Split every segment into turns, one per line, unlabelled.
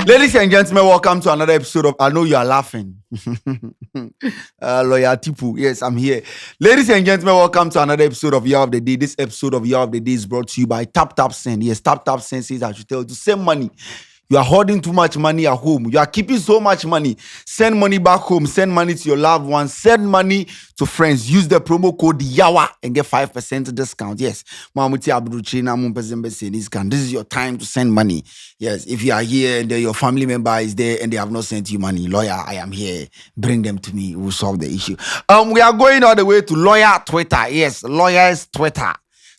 Ladies and gentlemen, welcome to another episode of I Know You Are Laughing. Lawyer Tipu, yes, I'm here. Ladies and gentlemen, welcome to another episode of Year of the Day. This episode of Year of the Day is brought to you by Tap Tap Send. Yes, Tap Tap Send says I should tell you to send money. You are hoarding too much money at home. You are keeping so much money. Send money back home. Send money to your loved ones. Send money to friends. Use the promo code YAWA and get 5% discount. Yes. This is your time to send money. Yes. If you are here and your family member is there and they have not sent you money, lawyer, I am here. Bring them to me. We'll solve the issue. We are going all the way to lawyer Twitter. Yes. Lawyers Twitter.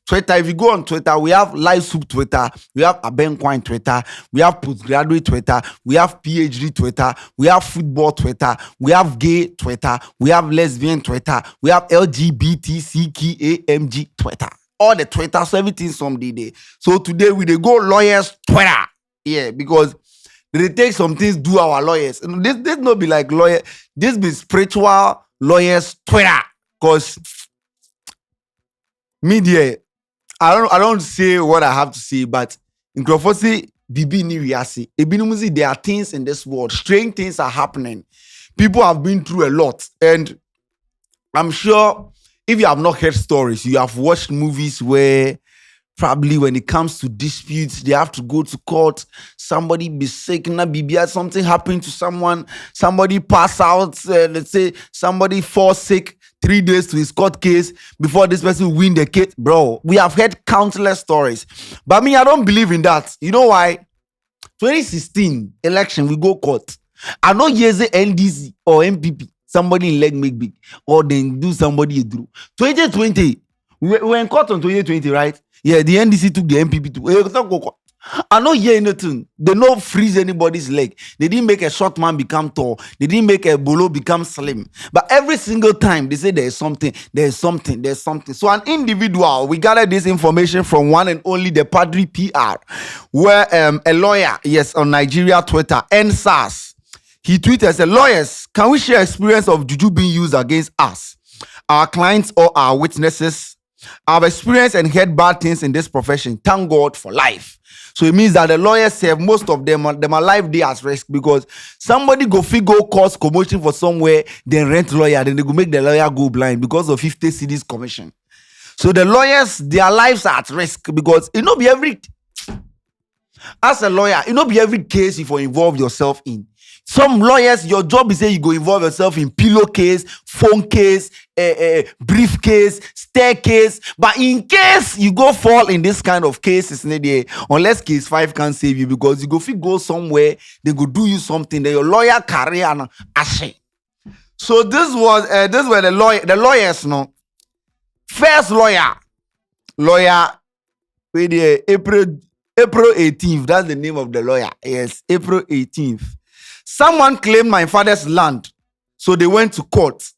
Twitter, if you go on Twitter, we have Live Soup Twitter, we have Abenquine Twitter, we have Postgraduate Twitter, we have PhD Twitter, we have Football Twitter, we have Gay Twitter, we have Lesbian Twitter, we have LGBTCKAMG Twitter. All the Twitter, so everything's some day. So today we go lawyers Twitter. Yeah, because they take some things do our lawyers. This not be like lawyer, this be spiritual lawyers Twitter. Because media, I don't say what I have to say, but in Crawford, there are things in this world. Strange things are happening. People have been through a lot. And I'm sure if you have not heard stories, you have watched movies where probably when it comes to disputes, they have to go to court. Somebody be sick, something happened to someone. Somebody pass out. Let's say somebody fall sick. 3 days to his court case before this person win the case. Bro, we have heard countless stories. But me, I don't believe in that. You know why? 2016 election, we go court. I know here's a NDC or MPP. Somebody in leg make big. Or then do somebody through. 2020, we were in court on 2020, right? Yeah, the NDC took the MPP to. I know hear anything. They don't freeze anybody's leg. They didn't make a short man become tall. They didn't make a bolo become slim. But every single time they say there's something. So an individual, we gathered this information from one and only the Padre PR, where a lawyer, yes, on Nigeria Twitter, NSAS, he tweeted, said, lawyers, can we share experience of juju being used against us, our clients or our witnesses? I've experienced and heard bad things in this profession. Thank God for life. So it means that the lawyers say most of them are life day at risk because somebody go cause commotion for somewhere, then rent lawyer, then they go make the lawyer go blind because of 50 cedis commission. So the lawyers, their lives are at risk because it not be every, as a lawyer, it not be every case you involve yourself in. Some lawyers, your job is say you go involve yourself in pillowcase, phone case, briefcase, staircase. But in case you go fall in this kind of cases, unless case 5 can't save you because you go somewhere, they go do you something, then your lawyer career and ashe. So this were the lawyers, no. First lawyer, with the April 18th. That's the name of the lawyer. Yes, April 18th. Someone claimed my father's land, so they went to court.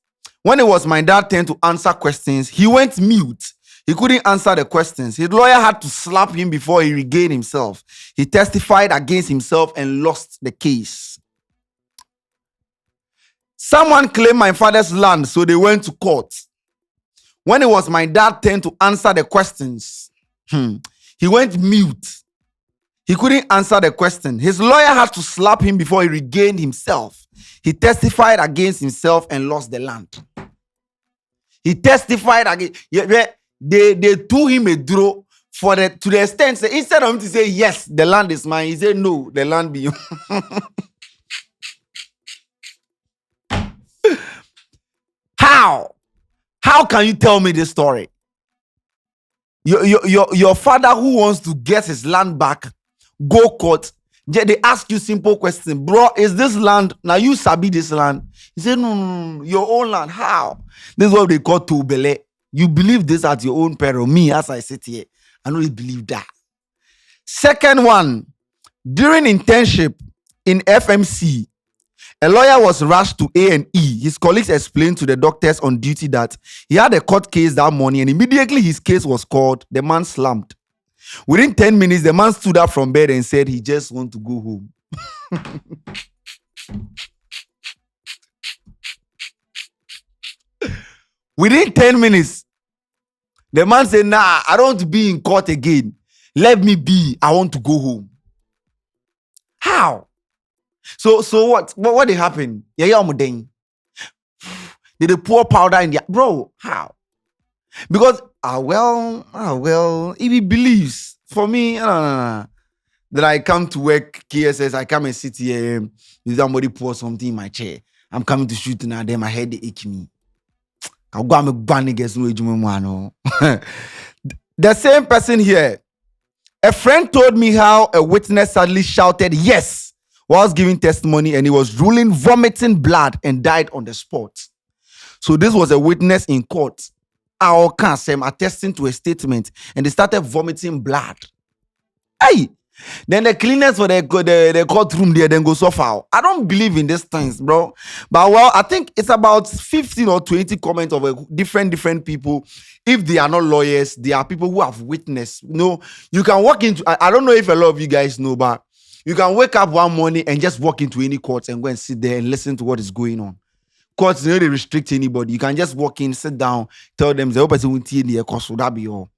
When it was my dad's turn to answer questions, he went mute. He couldn't answer the questions. His lawyer had to slap him before he regained himself. He testified against himself and lost the case. Someone claimed my father's land, so they went to court. When it was my dad's turn to answer the questions, he went mute. He couldn't answer the question. His lawyer had to slap him before he regained himself. He testified against himself and lost the land. He testified against. They threw him a draw to the extent that instead of him to say yes, the land is mine, he said no, the land be yours. How? How can you tell me this story? Your father who wants to get his land back, go court. They ask you simple question, bro. Is this land now? You sabi this land? He said, no, your own land. How? This is what they call tubele. You believe this at your own peril. Me, as I sit here, I don't believe that. Second one, during internship in FMC, a lawyer was rushed to A&E. His colleagues explained to the doctors on duty that he had a court case that morning, and immediately his case was called. The man slumped. Within 10 minutes, the man stood up from bed and said he just want to go home. Within 10 minutes, the man said, nah, I don't want to be in court again. Let me be. I want to go home. How? So what did happen? Yeah, did they pour powder in the bro? How? Because if he believes for me, that I come to work KSS, I come and sit here, somebody pour something in my chair. I'm coming to shoot now, then my head they ache me. I'll go and guess no. The same person here. A friend told me how a witness suddenly shouted yes whilst giving testimony, and he was drooling, vomiting blood, and died on the spot. So this was a witness in court. Our counsel attesting to a statement, and they started vomiting blood. Hey, then the cleaners for the courtroom there then go so far. I don't believe in these things, bro. But well, I think it's about 15 or 20 comments of different people. If they are not lawyers, they are people who have witnessed. You know, you can walk into. I don't know if a lot of you guys know, but you can wake up one morning and just walk into any court and go and sit there and listen to what is going on. Courts, you know, they restrict anybody. You can just walk in, sit down, tell them the person will in the course. So that be all.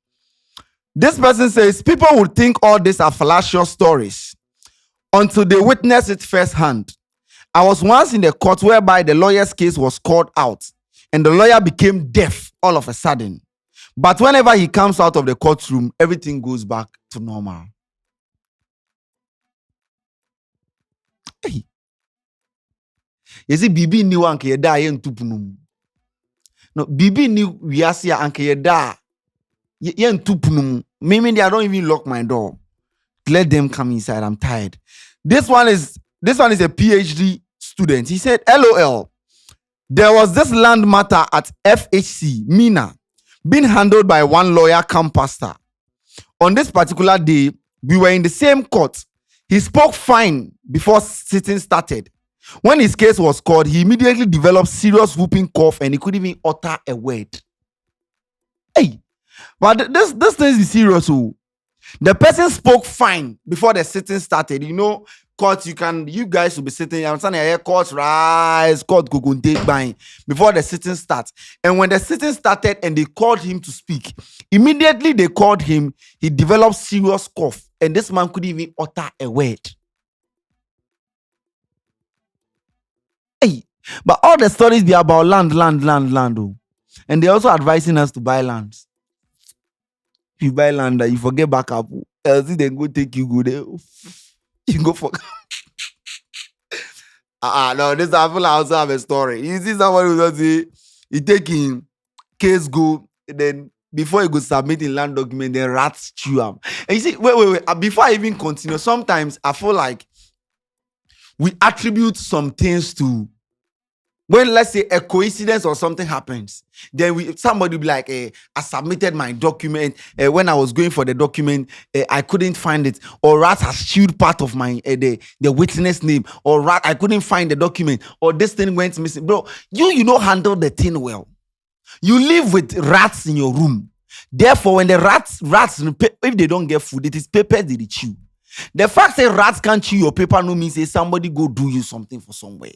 This person says people would think all these are fallacious stories until they witness it firsthand. I was once in the court whereby the lawyer's case was called out and the lawyer became deaf all of a sudden. But whenever he comes out of the courtroom, everything goes back to normal. Hey. You see, Bibi knew anke yeda yen tupunum. No, Bibi knew wiasia anke yeda yen tupunum. Maybe I don't even lock my door. Let them come inside. I'm tired. This one is a PhD student. He said, LOL. There was this land matter at FHC, Mina, being handled by one lawyer come pastor. On this particular day, we were in the same court. He spoke fine before sitting started. When his case was called, he immediately developed serious whooping cough and he couldn't even utter a word. Hey, but this thing is serious. Oh. The person spoke fine before the sitting started. You know, court, you guys will be sitting. I'm saying here, court rise, court go take by before the sitting starts. And when the sitting started and they called him to speak, immediately they called him. He developed serious cough, and this man couldn't even utter a word. Hey, but all the stories be about land. Oh. And they're also advising us to buy lands. If you buy land, you forget backup. Else they go take you go there. You go for no, this I feel I also have a story. You see somebody who does say he taking case go, then before he go submit in land document, then rats chew him. And you see, wait. Before I even continue, sometimes I feel like we attribute some things to when, let's say, a coincidence or something happens, then somebody will be like, I submitted my document. When I was going for the document, I couldn't find it. Or rat has chewed part of my the witness name. Or rat, I couldn't find the document. Or this thing went missing. Bro, you don't handle the thing well. You live with rats in your room. Therefore, when the rats, if they don't get food, it is paper they chew. The fact that rats can't chew your paper no means say somebody go do you something for somewhere.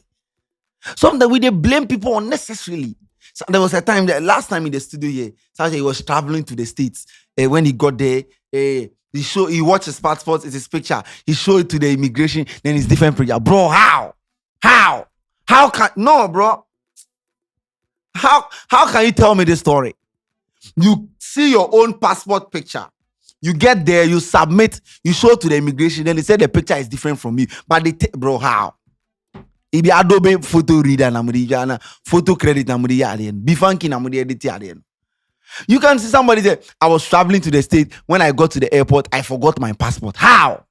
Sometimes we they blame people unnecessarily. So there was a time that last time in the studio here, he was traveling to the States. When he got there, he watched his passport, it's his picture. He showed it to the immigration, then it's different picture. Bro, how can no, bro? How can you tell me this story? You see your own passport picture. You get there, you submit, you show it to the immigration, then they say the picture is different from you. But bro, how? It be Adobe photo reader namudi photo credit namudi yadian. Bifanki namudi edit yadian. You can see somebody say, I was traveling to the state. When I got to the airport, I forgot my passport. How?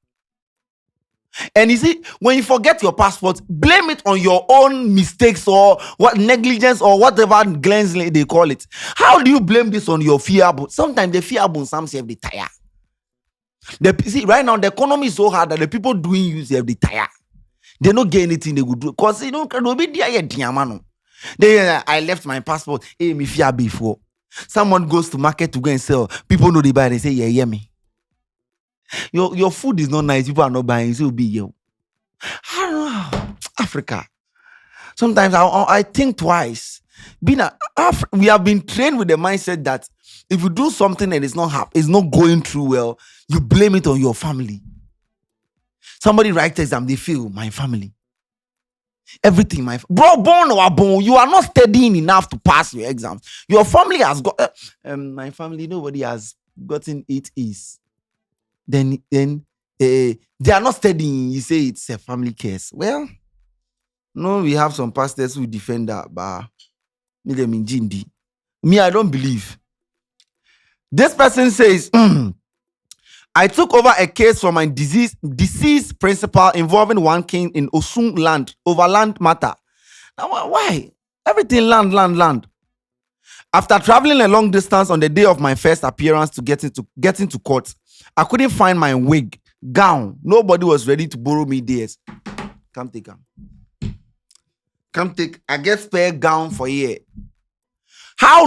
And you see, when you forget your passport, blame it on your own mistakes or what negligence or whatever glance they call it. How do you blame this on your fear? Sometimes the fear some say they tire. See, right now the economy is so hard that the people doing use they tire. They don't get anything they would do because they don't be there yet. I left my passport. Hey, me fear before. Someone goes to market to go and sell. People know they buy. They say, yeah, me. Your food is not nice. People are not buying. So be you. I don't know. Africa. Sometimes I think twice. We have been trained with the mindset that if you do something and it's not going through well, you blame it on your family. Somebody writes exam, they feel my family. Everything, my bro, born or born, you are not studying enough to pass your exams. Your family has got my family, nobody has gotten 8 A's. Then they are not studying. You say it's a family case. Well, no, we have some pastors who defend that, but me, I don't believe. This person says, I took over a case for my deceased principal involving one king in Osun land over land matter. Now, why? Everything land. After traveling a long distance on the day of my first appearance to get into court, I couldn't find my wig, gown. Nobody was ready to borrow me theirs. Come take. I get spare gown for here. How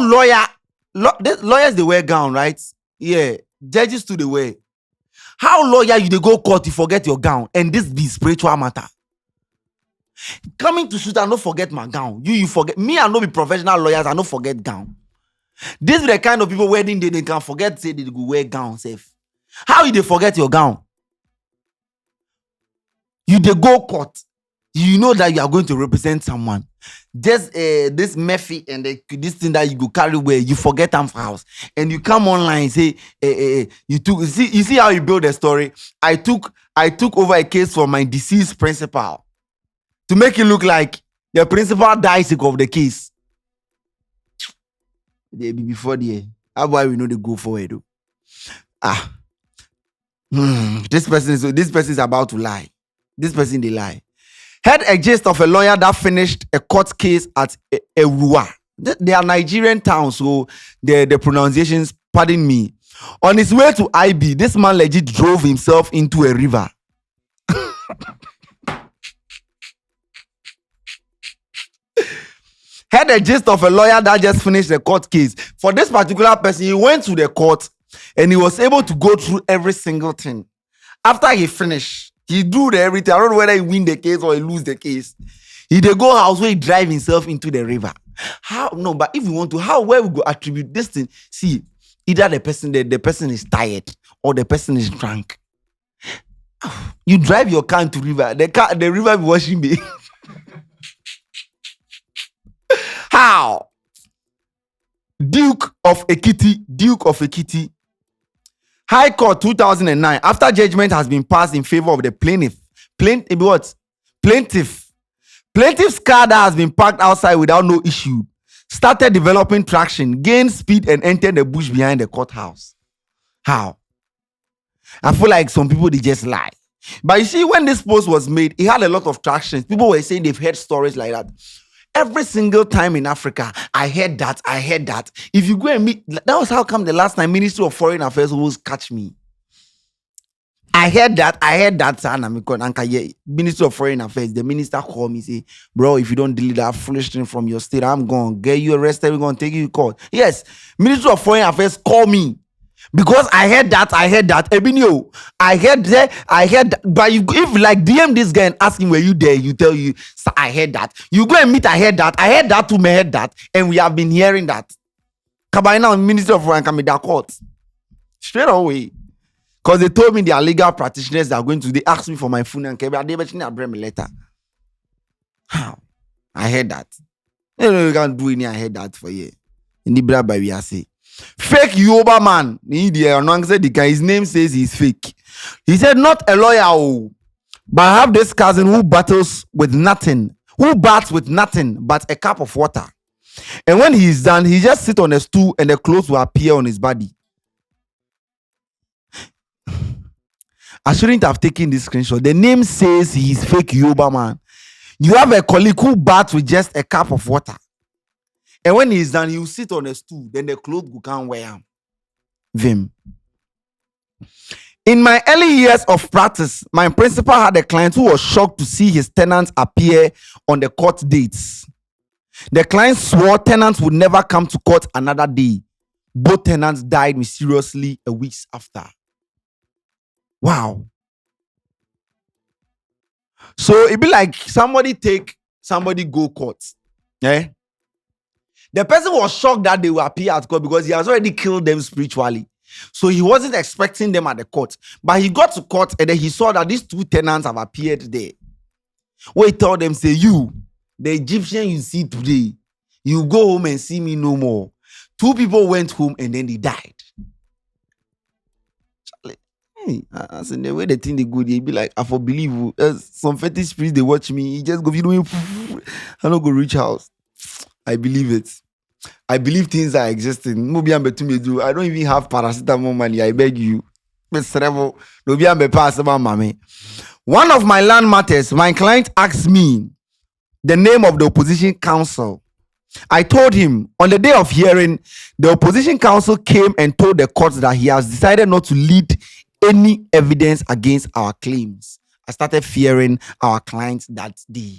lawyers they wear gown, right? Yeah. Judges too they wear. How lawyer you they go court you forget your gown and this be spiritual matter? Coming to shoot, I no forget my gown. You forget me. I no be professional lawyers. I no forget gown. This is the kind of people wedding day they can forget say they go wear gown safe. How you they forget your gown? You they go court. You know that you are going to represent someone. Just this Murphy and this thing that you go carry where you forget them for house and you come online and say you see how you build a story. I took over a case for my deceased principal to make it look like the principal died sick of the case. They be before the how why we know they go forward though. This person is about to lie. This person they lie. Heard a gist of a lawyer that finished a court case at Erua. They are Nigerian towns, so the pronunciations, pardon me. On his way to IB, this man legit drove himself into a river. Heard a gist of a lawyer that just finished a court case. For this particular person, he went to the court and he was able to go through every single thing. After he finished, he do everything. I don't know whether he win the case or he lose the case. He dey go house where he drive himself into the river. How? No, but if you want to, where we go attribute this thing? See, either the person is tired or the person is drunk. You drive your car into river. The river be washing me. How? Duke of Ekiti. High Court 2009. After judgment has been passed in favor of the plaintiff. Plaintiff's car that has been parked outside without no issue started developing traction, gained speed, and entered the bush behind the courthouse. How? I feel like some people they just lie. But you see, when this post was made, it had a lot of traction. People were saying they've heard stories like that. Every single time in Africa, I heard that. If you go and meet, that was how come the last time Ministry of Foreign Affairs always catch me. I heard that, son. Ministry of Foreign Affairs, the minister called me, say, bro, if you don't delete that foolish thing from your state, I'm going to get you arrested. We're going to take you to court. Yes, Ministry of Foreign Affairs called me. Because I heard that. Ebinio, I heard that. But if like DM this guy and ask him, were you there? You tell you, I heard that. You go and meet, I heard that too, me heard that. And we have been hearing that. By now, Ministry of Foreign can be that court. Straight away. Because they told me they are legal practitioners that are going to, they asked me for my phone and cable. They mentioned I bring me letter. How? I heard that. You can't do any, I heard that for you. In the brab by we are say. Fake Yoruba man. His name says he's fake. He said, not a lawyer, but I have this cousin who bats with nothing but a cup of water. And when he's done, he just sit on a stool and the clothes will appear on his body. I shouldn't have taken this screenshot. The name says he's fake Yoruba man. You have a colleague who bats with just a cup of water. And when he's done, he'll sit on a stool. Then the clothes will can't wear him. Vim. In my early years of practice, my principal had a client who was shocked to see his tenants appear on the court dates. The client swore tenants would never come to court another day. Both tenants died mysteriously a week after. Wow. So it'd be like somebody go court. Yeah. The person was shocked that they will appear at court because he has already killed them spiritually. So he wasn't expecting them at the court. But he got to court and then he saw that these two tenants have appeared there. Wait, tell them, say, you, the Egyptian you see today, you go home and see me no more. 2 people went home and then they died. Hey, as in the way the thing they go, they be like, I for believe you. Some fetish spirits they watch me. He just go, you know, I don't go reach house. I believe it. I believe things are existing. I don't even have paracetamol money. I beg you. One of my land matters, my client asked me the name of the opposition counsel. I told him on the day of hearing, the opposition counsel came and told the court that he has decided not to lead any evidence against our claims. I started fearing our clients that day.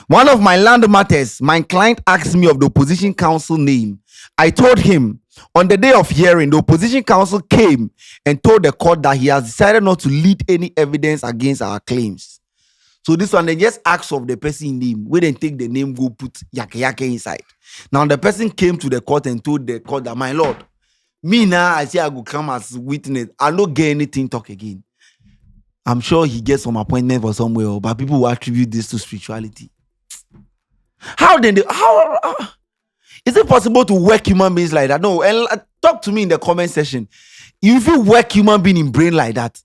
One of my land matters, my client asked me of the opposition counsel name. I told him on the day of hearing, the opposition counsel came and told the court that he has decided not to lead any evidence against our claims. So this one, they just ask of the person name. We didn't take the name, go put yake inside. Now the person came to the court and told the court that, my lord, me now, I say I go come as witness. I don't get anything talk again. I'm sure he gets some appointment for somewhere, but people will attribute this to spirituality. How then? How is it possible to work human beings like that? No, and talk to me in the comment section. If you work human being in brain like that,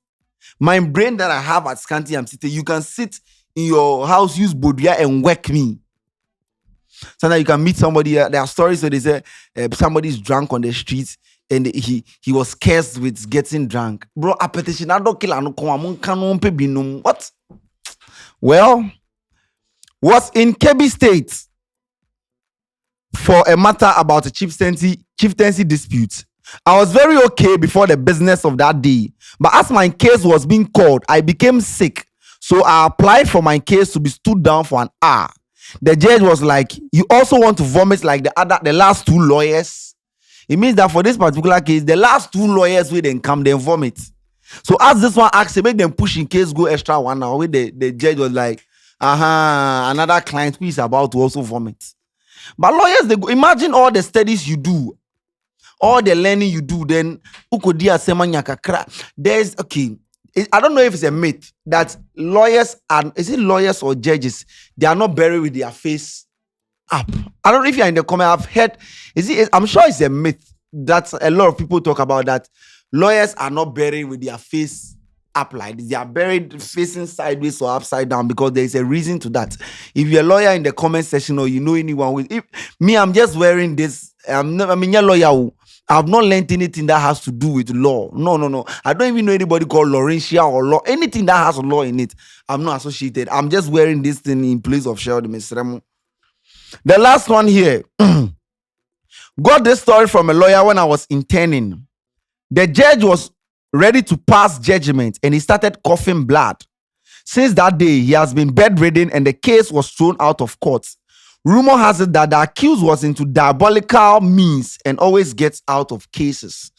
my brain that I have at Scanty and City, you can sit in your house, use Bodia and work me. Sometimes you can meet somebody. There are stories where they say somebody's drunk on the streets and he was cursed with getting drunk. Bro, appetition. I don't kill. What? Well, was in Kebbi State for a matter about a chieftaincy dispute. I was very okay before the business of that day, but as my case was being called, I became sick, so I applied for my case to be stood down for an hour. The judge was like, you also want to vomit like the last 2 lawyers? It means that for this particular case, the last 2 lawyers will then come, then vomit. So as this one asked, make them push in case go extra 1 hour. The judge was like, another client who is about to also vomit. But lawyers, they go, imagine all the studies you do, all the learning you do, then there's I don't know if it's a myth that lawyers are, is it lawyers or judges, they are not buried with their face up. I don't know if you're in the comment. I've heard, I'm sure it's a myth that a lot of people talk about, that lawyers are not buried with their face up like this. They are buried facing sideways or upside down, because there is a reason to that. If you're a lawyer in the comment section, or you know anyone with, I'm just wearing this. I'm a lawyer. I've not learned anything that has to do with law. No. I don't even know anybody called Laurentia or law. Anything that has law in it, I'm not associated. I'm just wearing this thing in place of Sheldon. The last one here. Got this story from a lawyer when I was interning. The judge was ready to pass judgment and he started coughing blood. Since that day, he has been bedridden and the case was thrown out of court. Rumor has it that the accused was into diabolical means and always gets out of cases.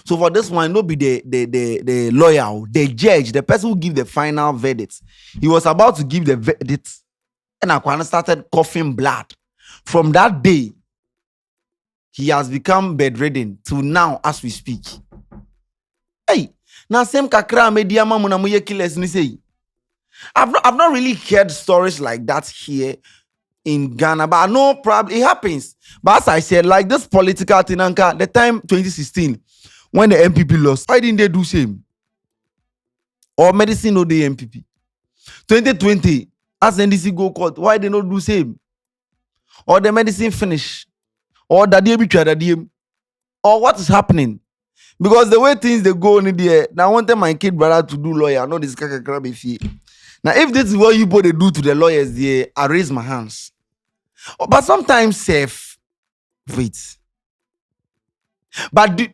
So for this one, not be the lawyer, the judge, the person who give the final verdict. He was about to give the verdict and Akwana started coughing blood. From that day, he has become bedridden to now as we speak. Hey, now same kakra media mama muye killers ni say. I've not really heard stories like that here in Ghana, but I know probably it happens. But as I said, like this political thing, the time 2016, when the MPP lost, why didn't they do same? Or medicine or the MPP? 2020, as NDC go court, why they not do same? Or the medicine finish? Or the DM? Or what is happening? Because the way things they go in the air, now I wanted my kid brother to do lawyer, not this crabby fee. Now, if this is what you both do to the lawyers, I raise my hands. But sometimes safe. Wait. But do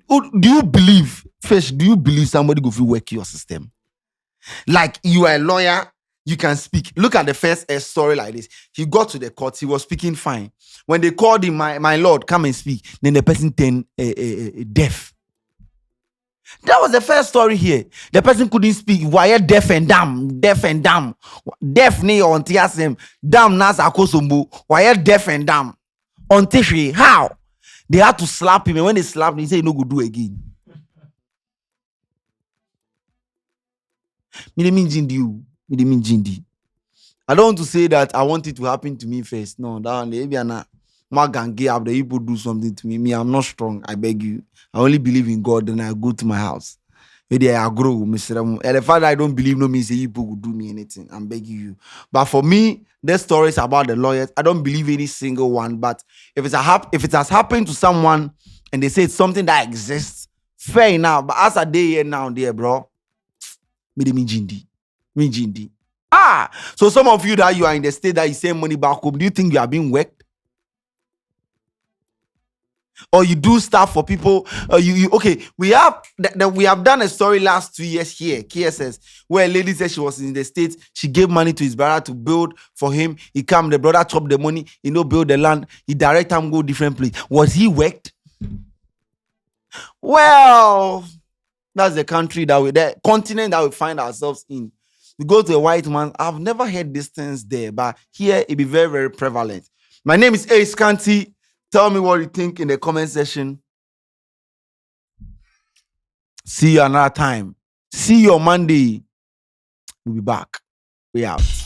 you believe, first, do you believe somebody go through work your system? Like you are a lawyer, you can speak. Look at the first story like this. He got to the court, he was speaking fine. When they called him, my lord, come and speak, then the person turned deaf. That was the first story here. The person couldn't speak. Why deaf and dumb? Deaf and dumb. Deaf ne on tiasem. Dumb nas akosombo. Why deaf and dumb? On tishi. How? They had to slap him. And when they slapped him, he said, no go do again. Me de mean jindi. I don't want to say that I want it to happen to me first. No, that one, maybe I'm not. My gang up the people do something to me. Me, I'm not strong. I beg you. I only believe in God. Then I go to my house. Maybe I grow, Mr. And the fact that I don't believe no means people will do me anything. I'm begging you. But for me, the stories about the lawyers, I don't believe any single one. But if it has happened to someone and they say it's something that exists, fair enough. But as a day here now, there, bro, me jindi, me jindi. So some of you that you are in the state that you send money back home, do you think you are being worked? Or you do stuff for people? Okay? We have done a story last 2 years here, KSS, where a lady said she was in the States. She gave money to his brother to build for him. He come, the brother chopped the money. Build the land. He direct him go different place. Was he worked? Well, that's the country the continent that we find ourselves in. We go to a white man. I've never heard these things there, but here it be very, very prevalent. My name is Ace Kanti. Tell me what you think in the comment section. See you another time. See you on Monday. We'll be back. We out.